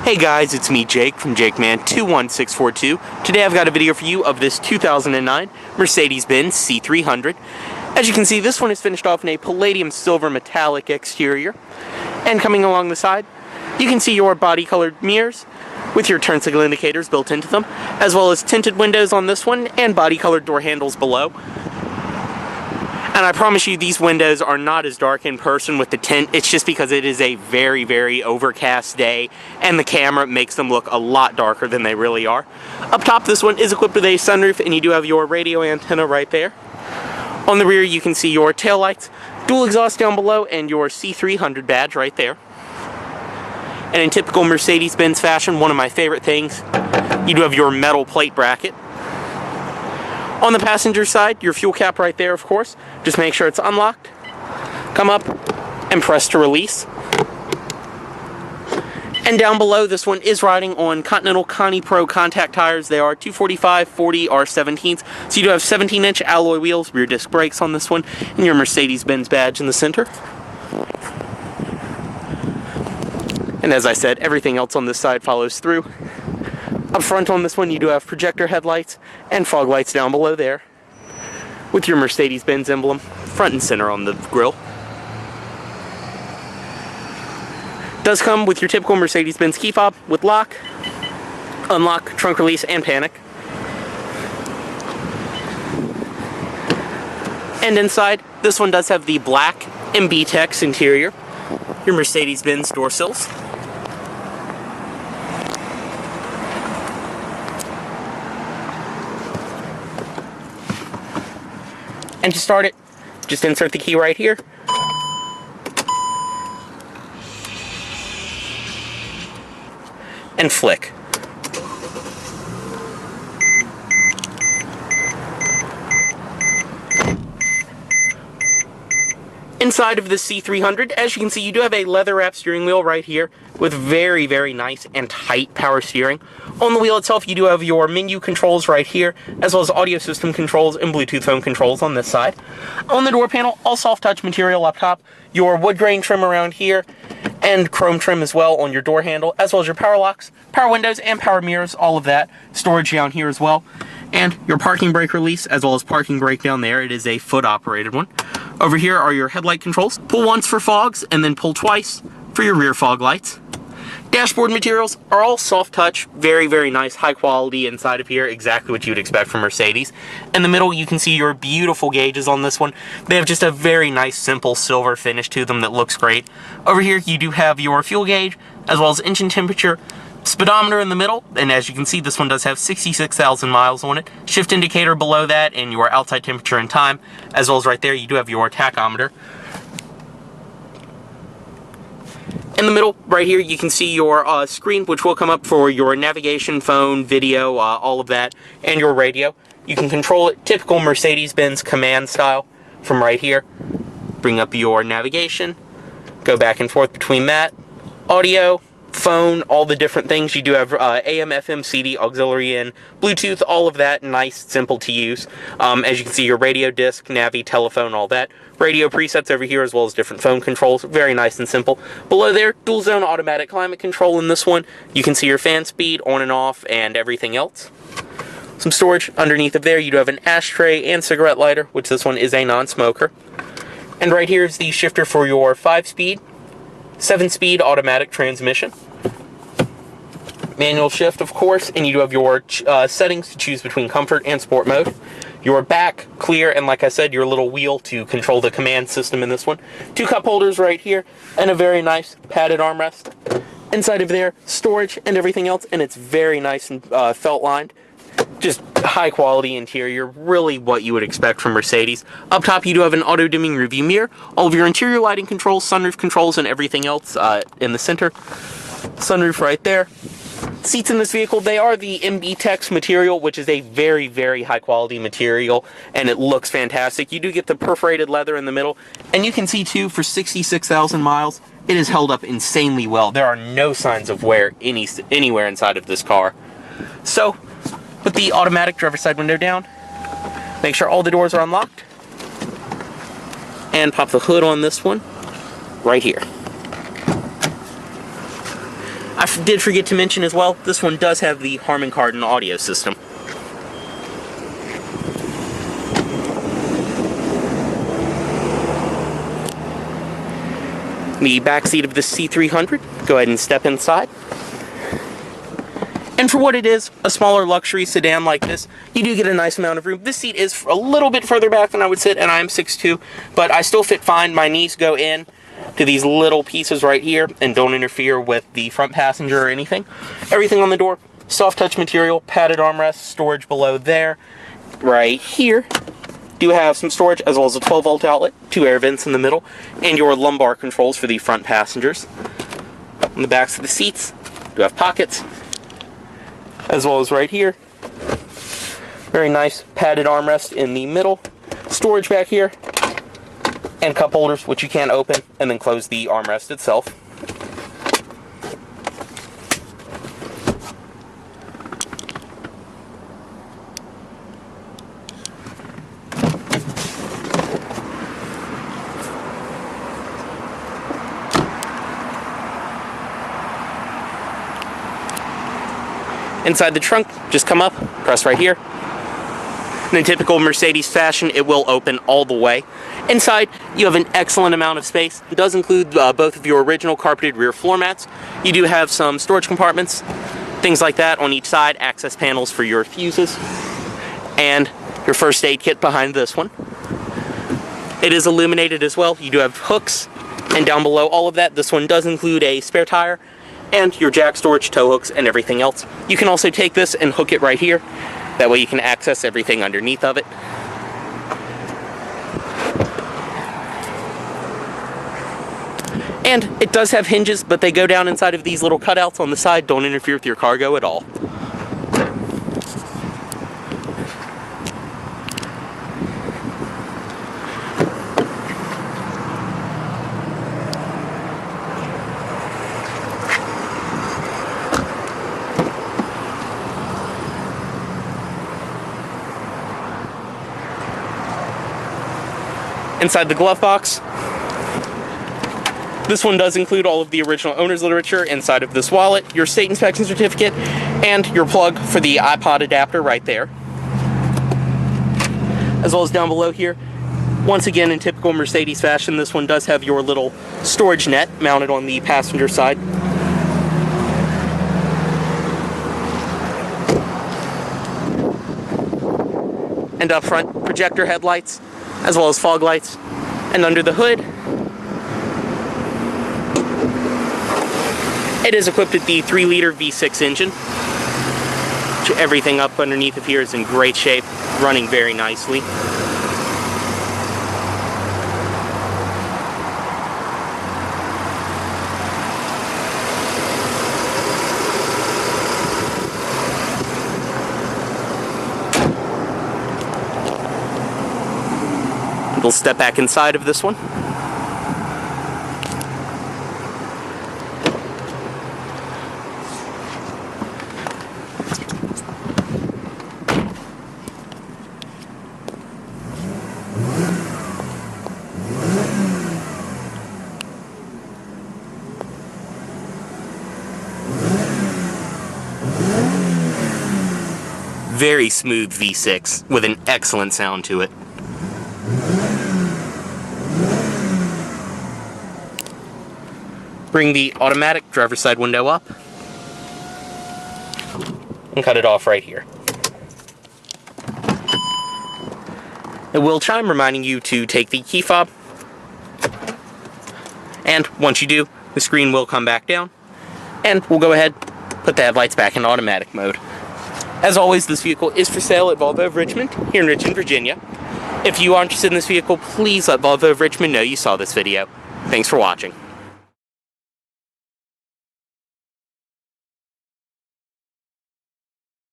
Hey guys, it's me Jake from JakeMan21642. Today I've got a video for you of this 2009 Mercedes-Benz C300. As you can see, this one is finished off in a palladium silver metallic exterior. And coming along the side, you can see your body colored mirrors with your turn signal indicators built into them, as well as tinted windows on this one and body colored door handles below. And I promise you, these windows are not as dark in person with the tint. It's just because it is a very, very overcast day, and the camera makes them look a lot darker than they really are. Up top, this one is equipped with a sunroof, and you do have your radio antenna right there. On the rear, you can see your taillights, dual exhaust down below, and your C300 badge right there. And in typical Mercedes-Benz fashion, one of my favorite things, you do have your metal plate bracket. On the passenger side, your fuel cap right there, of course. Just make sure it's unlocked. Come up and press to release. And down below, this one is riding on Continental Conti Pro contact tires. They are 245/40 R17s. So you do have 17-inch alloy wheels, rear disc brakes on this one, and your Mercedes-Benz badge in the center. And as I said, everything else on this side follows through. Up front on this one, you do have projector headlights and fog lights down below there, with your Mercedes-Benz emblem front and center on the grille. Does come with your typical Mercedes-Benz key fob with lock, unlock, trunk release, and panic. And inside, this one does have the black MB Tex interior, your Mercedes-Benz door sills. And to start it, just insert the key right here. And flick. Inside of the C300, as you can see, you do have a leather-wrapped steering wheel right here with very, very nice and tight power steering. On the wheel itself, you do have your menu controls right here, as well as audio system controls and Bluetooth phone controls on this side. On the door panel, all soft touch material up top, your wood grain trim around here, and chrome trim as well on your door handle, as well as your power locks, power windows, and power mirrors, all of that. Storage down here as well. And your parking brake release, as well as parking brake down there. It is a foot-operated one. Over here are your headlight controls. Pull once for fogs, and then pull twice for your rear fog lights. Dashboard materials are all soft touch, very, very nice, high quality inside of here, exactly what you'd expect from Mercedes. In the middle, you can see your beautiful gauges on this one. They have just a very nice, simple silver finish to them that looks great. Over here, you do have your fuel gauge, as well as engine temperature, speedometer in the middle, and as you can see, this one does have 66,000 miles on it. Shift indicator below that, and your outside temperature and time, as well as right there, you do have your tachometer. In the middle, right here, you can see your screen, which will come up for your navigation, phone, video, all of that, and your radio. You can control it typical Mercedes-Benz command style from right here. Bring up your navigation, go back and forth between that, audio, phone, all the different things. You do have AM, FM, CD, auxiliary in, Bluetooth, all of that, nice, simple to use. As you can see, your radio disc, navi, telephone, all that. Radio presets over here, as well as different phone controls. Very nice and simple. Below there, dual zone automatic climate control in this one. You can see your fan speed, on and off, and everything else. Some storage underneath of there. You do have an ashtray and cigarette lighter, which this one is a non-smoker. And right here is the shifter for your 5-speed, 7-speed automatic transmission. Manual shift, of course, and you do have your settings to choose between comfort and sport mode. Your back, clear, and like I said, your little wheel to control the command system in this one. 2 cup holders right here, and a very nice padded armrest. Inside of there, storage and everything else, and it's very nice and felt lined. Just high quality interior, really what you would expect from Mercedes. Up top, you do have an auto dimming rearview mirror, all of your interior lighting controls, sunroof controls, and everything else in the center. Sunroof right there. Seats in this vehicle, they are the MB Tex material, which is a very, very high quality material, and it looks fantastic. You do get the perforated leather in the middle, and you can see too, for 66,000 miles, it is held up insanely well. There are no signs of wear anywhere inside of this car. So, put the automatic driver's side window down, make sure all the doors are unlocked, and pop the hood on this one right here. I did forget to mention as well, this one does have the Harman Kardon audio system. The back seat of the C300, go ahead and step inside. And for what it is, a smaller luxury sedan like this, you do get a nice amount of room. This seat is a little bit further back than I would sit, and I'm 6'2", but I still fit fine. My knees go in to these little pieces right here and don't interfere with the front passenger or anything. Everything on the door, soft touch material, padded armrest, storage below there. Right here, do have some storage as well as a 12-volt outlet, 2 air vents in the middle, and your lumbar controls for the front passengers. On the backs of the seats, do have pockets, as well as right here. Very nice padded armrest in the middle, storage back here, and cup holders, which you can open and then close the armrest itself. Inside the trunk, just come up, press right here. And in typical Mercedes fashion, it will open all the way. Inside, you have an excellent amount of space. It does include both of your original carpeted rear floor mats. You do have some storage compartments, things like that on each side, access panels for your fuses, and your first aid kit behind this one. It is illuminated as well. You do have hooks, and down below all of that, this one does include a spare tire, and your jack storage, tow hooks, and everything else. You can also take this and hook it right here. That way you can access everything underneath of it. And it does have hinges, but they go down inside of these little cutouts on the side, don't interfere with your cargo at all. Inside the glove box, this one does include all of the original owner's literature inside of this wallet, your state inspection certificate, and your plug for the iPod adapter right there. As well as down below here, once again in typical Mercedes fashion, this one does have your little storage net mounted on the passenger side. And up front, projector headlights, as well as fog lights. And under the hood, it is equipped with the 3-liter V6 engine. Everything up underneath of here is in great shape, running very nicely. We'll step back inside of this one. Very smooth V6 with an excellent sound to it. Bring the automatic driver's side window up and cut it off right here. It will chime, reminding you to take the key fob, and once you do, the screen will come back down, and we'll go ahead, put the headlights back in automatic mode. As always, this vehicle is for sale at Volvo of Richmond, here in Richmond, Virginia. If you are interested in this vehicle, please let Volvo of Richmond know you saw this video. Thanks for watching.